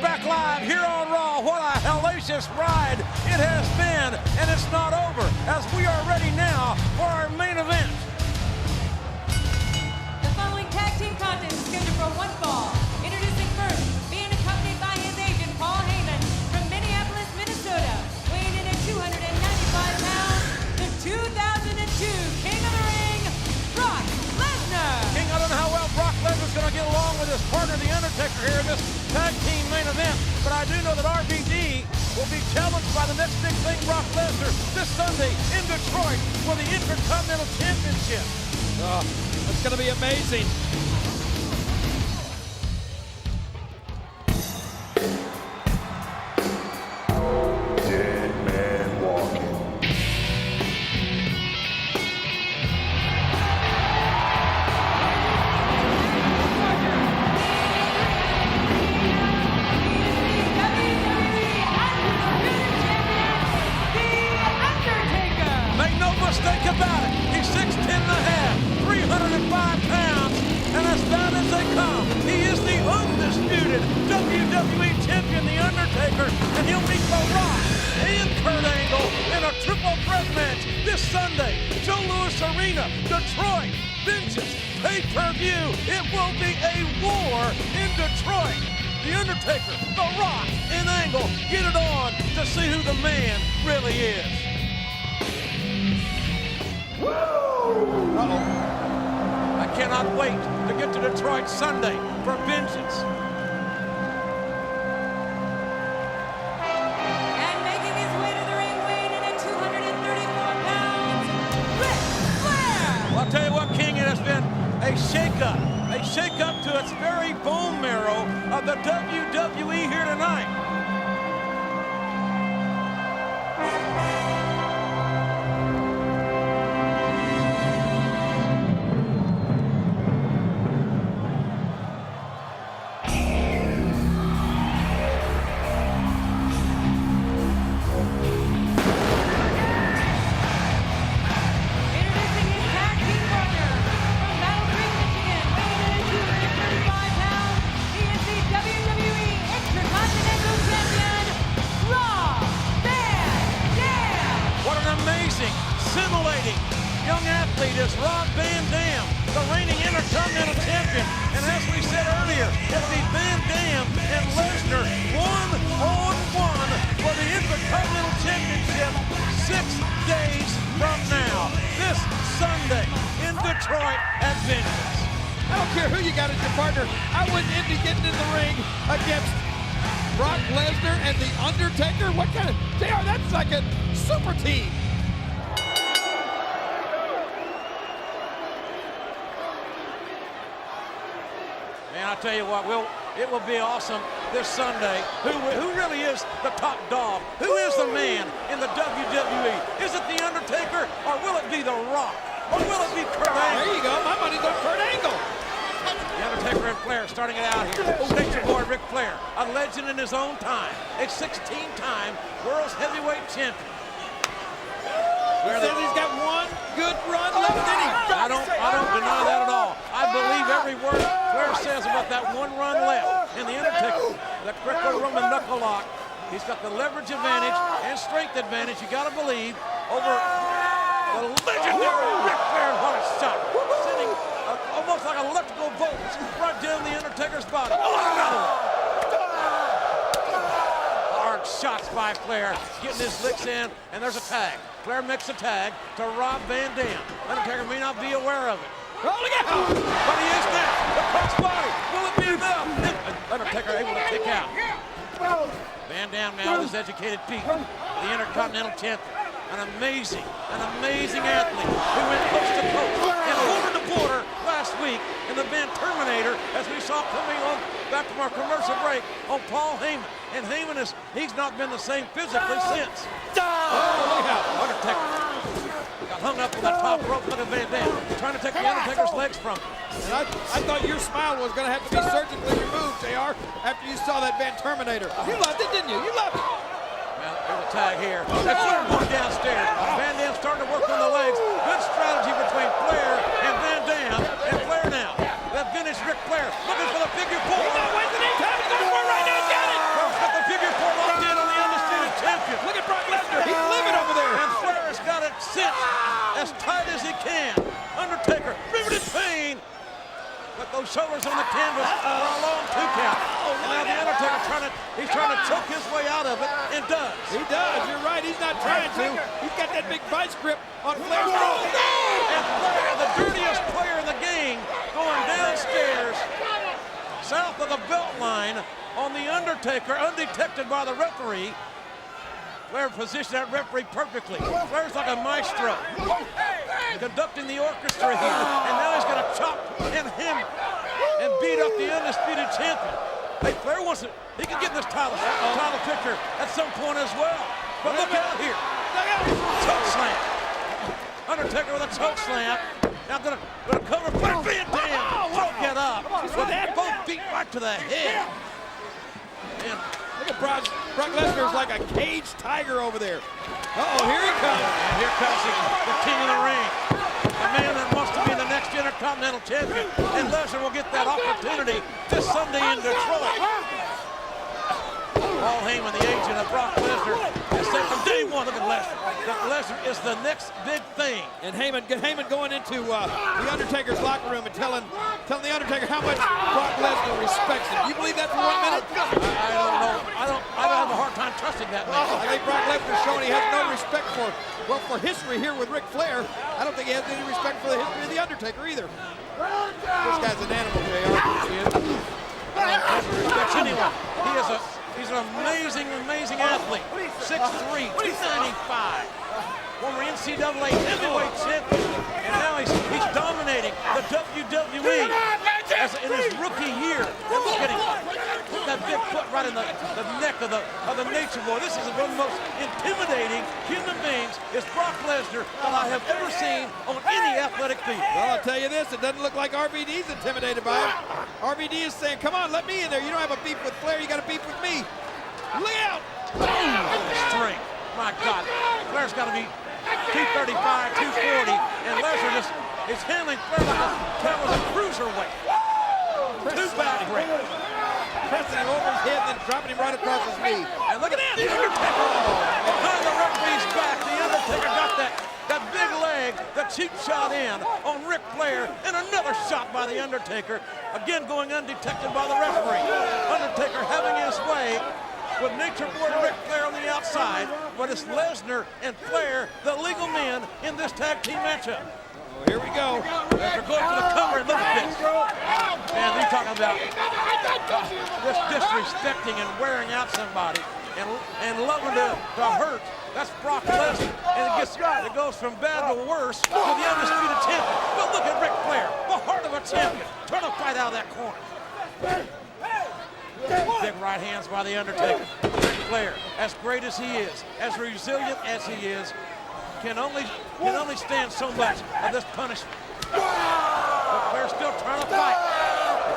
We're back live here on Raw. What a hellacious ride it has been, and it's not over, as we are ready now for our main event. The following tag team contest is scheduled for one fall. Introducing first, being accompanied by his agent, Paul Heyman, from Minneapolis, Minnesota, weighing in at 295 pounds, the 2002 King of the Ring, Brock Lesnar. King, I don't know how well Brock Lesnar's going to get along with his partner, The Undertaker, here in this tag team main event, but I do know that RVD will be challenged by the next big thing, Brock Lesnar, this Sunday in Detroit for the Intercontinental Championship. Oh, it's going to be amazing. Dead man walking. Make no mistake about it, he's 6'10 and a half, 305 pounds, and as bad as they come, he is the undisputed WWE Champion, The Undertaker, and he'll meet The Rock and Kurt Angle in a triple threat match this Sunday. Joe Louis Arena, Detroit, Vengeance, pay-per-view. It will be a war in Detroit. The Undertaker, The Rock, and Angle get it on to see who the man really is. I cannot wait to get to Detroit Sunday for Vengeance. And making his way to the ring, weighing in at 234 pounds, Ric Flair. Well, I'll tell you what, King, it has been a shake-up to its very bone marrow of the WWE here tonight. Introducing his tag team partner, from Battle Creek, Michigan, weighing in at 235 pounds, he is the WWE Intercontinental Champion, Rob Van Dam. What an amazing, scintillating young athlete is Rob Van Dam, the reigning Intercontinental Champion. And as we said earlier, it'll be Van Dam and Lesnar one-on-one for the Intercontinental Championship 6 days from now, this Sunday in Detroit at Vengeance. I don't care who you got as your partner. I wouldn't be getting in the ring against Brock Lesnar and The Undertaker. What kind of... JR, that's like a super team. Man, I'll tell you what, it will be awesome this Sunday. Who really is the top dog? Who is the man in the WWE? Is it The Undertaker, or will it be The Rock? Or will it be Kurt Angle? There you go. My money's on Kurt Angle. The Undertaker and Flair starting it out here. Station boy Ric Flair, a legend in his own time, a 16-time World's Heavyweight Champion. He says he's got one good run left in him. I don't deny that at all. I believe every word Flair says about that one run left. And The Undertaker, the Greco-Roman knuckle lock, he's got the leverage advantage and strength advantage, you gotta believe, over the legendary Ric Flair. What a shot. Sending almost like electrical bolts right down The Undertaker's body. Oh, another one. Hard shots by Flair, getting his licks in, and there's a tag. Flair makes a tag to Rob Van Dam. Undertaker may not be aware of it. Oh, look out! But he is now. The crossbody. Will it be enough? Undertaker able to kick out. Van Dam now with his educated feet. The Intercontinental Champion. An amazing athlete who went coast to coast and border to border last week in the Van Terminator, as we saw coming on back from our commercial break, on Paul Heyman. And Heyman he's not been the same physically since. Oh, look out. Undertaker got hung up on the top rope. Look at Van Dam trying to take the Undertaker's legs from him. And I thought your smile was going to have to be surgically removed, JR, after you saw that Van Terminator. You loved it, didn't you? You loved it. Well, there's a tag here. They put him going downstairs. Van Dam starting to work on the legs. Good strategy between Flair and Van Dam. And Flair now. That vintage Ric Flair looking for the figure four. He's not wasting any time. He's going for it right now. He's got it. cinched as tight as he can. Undertaker, riveted pain. But those shoulders on the canvas for a long 2 count. And now the Undertaker he's trying to choke his way out of it, and does. He does. You're right. He's not trying to. He's got that big vice grip on Flair's throat. And Flair, the dirtiest player in the game, going downstairs south of the belt line on the Undertaker, undetected by the referee. Flair positioned that referee perfectly. Flair's like a maestro, conducting the orchestra here. And now he's going to chop and him and beat up the undisputed champion. Hey, Flair wants it. He can get in this title picture at some point as well. But look out here. Choke slam. Undertaker with a choke slam. Now gonna cover Flair. Van Dam. Choke it up. With both feet right to the head. And Look at Brock Lesnar's like a caged tiger over there. Uh-oh, here he comes. And here comes the king of the ring. The man that wants to be the next Intercontinental Champion. And Lesnar will get that opportunity this Sunday in Detroit. Paul Heyman, the agent of Brock Lesnar, has said from day one, look at Lesnar, that Lesnar is the next big thing. And Heyman going into the Undertaker's locker room and telling the Undertaker how much Brock Lesnar respects him. You believe that for 1 minute? I don't know. I don't have a hard time trusting that man. I think Brock Lesnar's showing he has no respect for history here with Ric Flair. I don't think he has any respect for the history of the Undertaker either. This guy's an animal, JR. Never respects anyone. He's an amazing athlete. 6'3", 295. Former NCAA heavyweight champion. And now he's dominating the WWE in his rookie year. And look at him. Put that big foot right in the neck of the Nature Boy. This is one of the most intimidating human beings is Brock Lesnar that I have ever seen on any athletic field. Well, I'll tell you this, it doesn't look like RVD's intimidated by him. RVD is saying, come on, let me in there. You don't have a beef with Flair, you got a beef with me. Look out! Strength. My God. Flair's got to be 235, 240, and Lesnar just is handling Flair like that was a cruiserweight. 2 back break. Pressing him over his head and then dropping him right across his knee. And look at that, the Undertaker behind the referee's back. The Undertaker got that big leg, the cheap shot in on Ric Flair, and another shot by the Undertaker, again going undetected by the referee. Undertaker having his way with Nature Boy Ric Flair on the outside, but it's Lesnar and Flair, the legal men in this tag team matchup. Oh, here we go. They're going for the cover, and look at this. Man, they're talking about just disrespecting and wearing out somebody and loving to hurt. That's Brock Lesnar, and it goes from bad to worse to the undisputed champion. But look at Ric Flair, the heart of a champion, trying to fight out of that corner. Big right hands by the Undertaker. Ric Flair, as great as he is, as resilient as he is, can only stand so much of this punishment. But Flair's still trying to fight.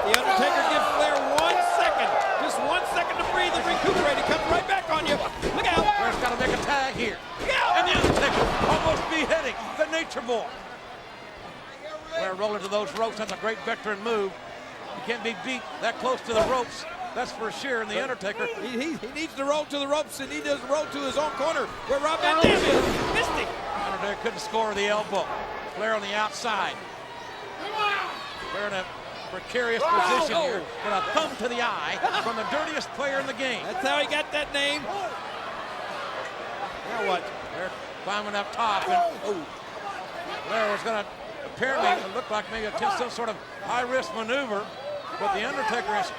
The Undertaker gives Flair 1 second, just 1 second to breathe and recuperate. He comes right back on you. Look out! Flair's got to make a tag here. And the Undertaker almost beheading the Nature Boy. Flair rolling to those ropes. That's a great veteran move. He can't be beat that close to the ropes. That's for sure. And the Undertaker, he needs to roll to the ropes, and he does roll to his own corner where Rob Van Dam is. Missed him. Undertaker couldn't score the elbow. Flair on the outside. Flair in a precarious position here with a thumb to the eye from the dirtiest player in the game. That's how he got that name. Now what? They're climbing up top, and Flair was going to apparently look like maybe attempt some sort of high-risk maneuver, but the Undertaker has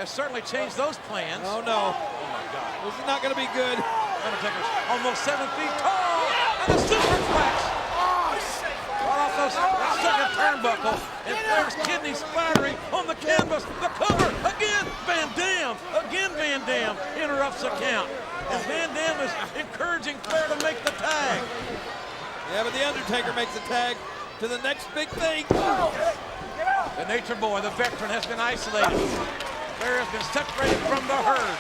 certainly changed those plans. Oh no! Oh my God! This is not going to be good. Undertaker's almost 7 feet tall, and the superplex right off that second turnbuckle, and Flair's kidney splattering on the canvas. The cover again. Van Dam interrupts the count, and Van Dam is encouraging Flair to make the tag. Yeah, but the Undertaker makes the tag to the next big thing. The Nature Boy, the veteran, has been isolated. Flair has been separated from the herd.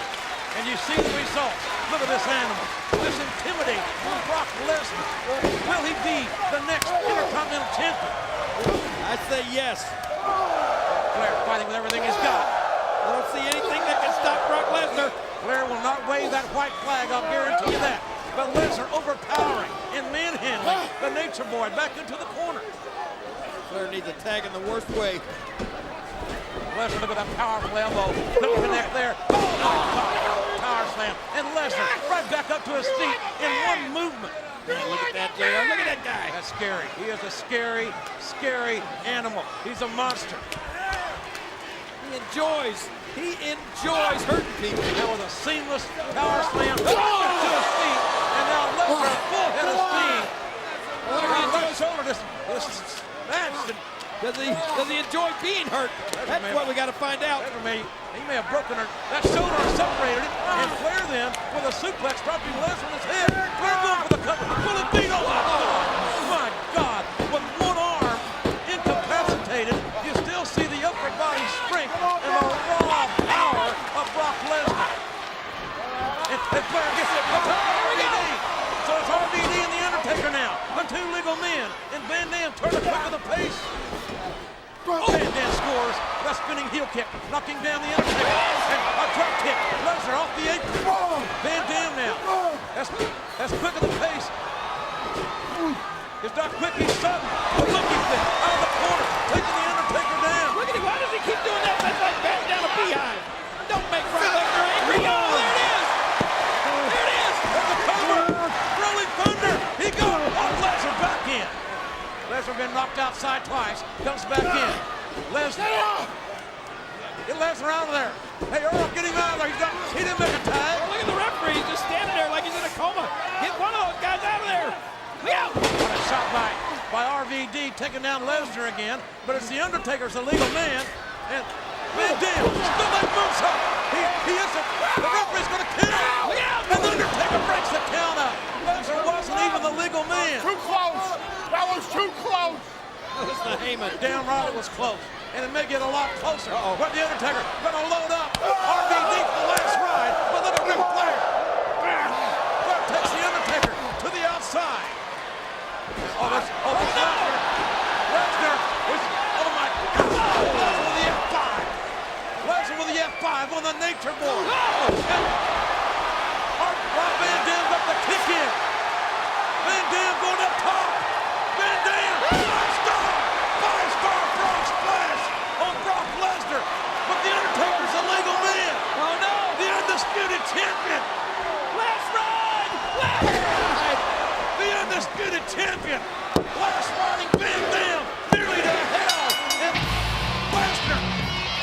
And you see the results. Look at this animal. This intimidating Brock Lesnar. Will he be the next Intercontinental Champion? I say yes. Flair fighting with everything he's got. I don't see anything that can stop Brock Lesnar. Flair will not wave that white flag, I'll guarantee you that. but Lesnar overpowering and manhandling the Nature Boy back into the corner. Flair needs a tag in the worst way. Lesnar with a powerful elbow. Couldn't connect there. Oh my God. Power slam. And Lesnar right back up to his feet in one movement. Look at that, JR. Look at that guy. That's scary. He is a scary, scary animal. He's a monster. He enjoys hurting people. Now with a seamless power slam to his feet. And now Lesnar full head of steam. Left shoulder, this match. Does he enjoy being hurt? That's what we got to find out. He may have broken that shoulder or separated it. And Flair then with a suplex dropping Lesnar on his head. Flair going for the cover. Will it beat? Oh my God. With one arm incapacitated, you still see the upper body strength and the raw power of Brock Lesnar. And Flair gets it. RVD. So it's RVD and The Undertaker now. The two legal men. And Van Dam turn to quick of the pace. Van Dam scores with a spinning heel kick, knocking down The Undertaker. And a drop kick. Lesnar off the apron. Van Dam now. That's quick of the pace. It's not quick, he's sudden. A looking thing out of the corner, taking The Undertaker down. Look at him. Why does he keep doing that? That's like batting down a beehive. Don't make Brock Lesnar angry. Oh, there it is. There it is. There's the cover. Rolling Thunder. He goes. Oh, Lesnar back in. Lesnar been knocked outside twice. Comes back in. Lesnar. Get Lesnar out of there. Hey, Earl, get him out of there. He didn't make a tag. Oh, look at the referee. He's just standing there like he's in a coma. Get one of those guys out of there. Look out. What a shot by RVD taking down Lesnar again. But it's The Undertaker's a legal man. And Van Dam, still that moonsault. He isn't. The referee's going to count. Look out. And The Undertaker breaks the count up. Lesnar wasn't even the legal man. Too close. That was too close. Listen to Heyman. Damn right it was close. And it may get a lot closer. But The Undertaker going to load up. RVD for the last ride. But look at Ric Flair. Flair takes The Undertaker to the outside. Lesnar was, oh my God. Lesnar with the F5. Lesnar with the F5 on the Nature Boy. Rob Van Dam got the kick in. Van Dam going up top. Van Dam, five-star frog splash on Brock Lesnar. But The Undertaker's a legal man. Oh, no. The undisputed champion. Let's run. Let's run. The undisputed champion. Last riding Van Dam nearly to hell. And Lesnar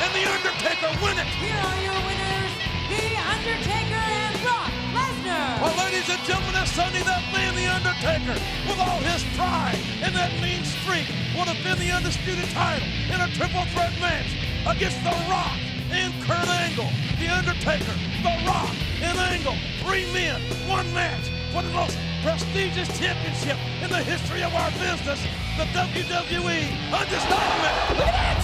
and The Undertaker win it. Here are your winners, The Undertaker and Brock Lesnar. Well, ladies and gentlemen, this Sunday, that man, The Undertaker, with all his pride and that mean streak, will defend the undisputed title in a triple threat match against The Rock and Kurt Angle. The Undertaker, The Rock, and Angle, 3 men, 1 match for the most prestigious championship in the history of our business, the WWE Undisputed Match. Look at that!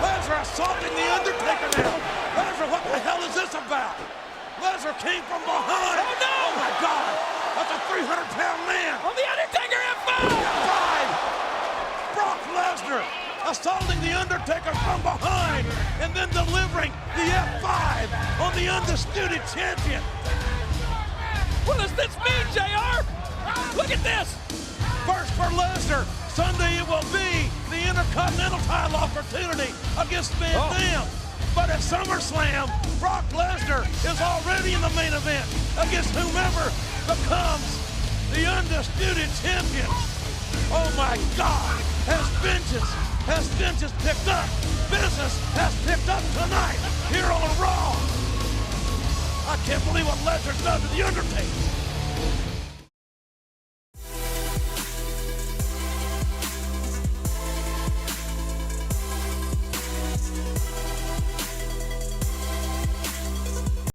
Lesnar assaulting The Undertaker now. Lesnar, what the hell is this about? Lesnar came from behind. Oh, no! Oh, my God. That's a 300-pound man. On The Undertaker F5. F5. Brock Lesnar assaulting The Undertaker from behind and then delivering the F5 on the undisputed champion. What does this mean, JR? Look at this. First for Lesnar. Sunday it will be the Intercontinental title opportunity against Van Dam. But at SummerSlam, Brock Lesnar is already in the main event against whomever becomes the undisputed champion. Oh my God, has vengeance picked up? Business has picked up tonight here on Raw. I can't believe what Lesnar's done to The Undertaker.